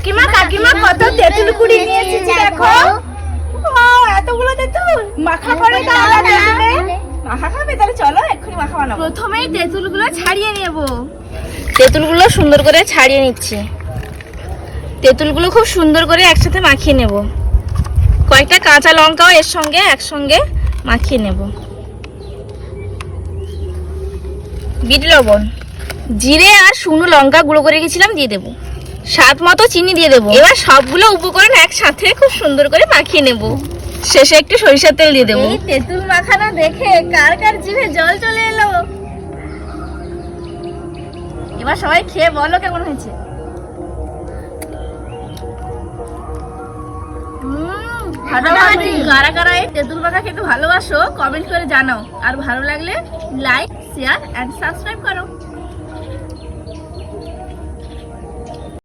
কাকিমা কাকিমা কত তেঁতুল কুড়ি নিয়ে এসেছি দেখো। এতগুলো তেঁতুল মাখা করে দাও তেঁতুলে। মাখা খাবে? তাহলে চলো এক্ষুনি মাখা বানাবো। প্রথমেই তেঁতুলগুলো ছাড়িয়ে নেব। তেঁতুলগুলো সুন্দর করে ছাড়িয়ে নিচ্ছি। তেঁতুলগুলো খুব সুন্দর করে একসাথে মাখিয়ে নেব। কয়েকটা কাঁচা লঙ্কাও এর সঙ্গে একসঙ্গে মাখিয়ে নেব। বিট লবণ, জিরে আর শুকনো লঙ্কা গুঁড়ো করে রেখেছিলাম দিয়ে দেবো। স্বাদ মতো চিনি দিয়ে দেবো। এবার সবগুলো উপকরণ একসাথে খুব সুন্দর করে মাখিয়ে নেব। শেষে একটু সরিষার তেল দিয়ে দেবো। তেঁতুল মাখানো দেখে কার কার জিভে জল চলে এলো। এবার সবাই খেয়ে বলো কেমন হয়েছে। কারা কারা এই তেঁতুল মাখা খেতে ভালোবাসো কমেন্ট করে জানাও। আর ভালো লাগলে লাইক, শেয়ার এন্ড সাবস্ক্রাইব করো।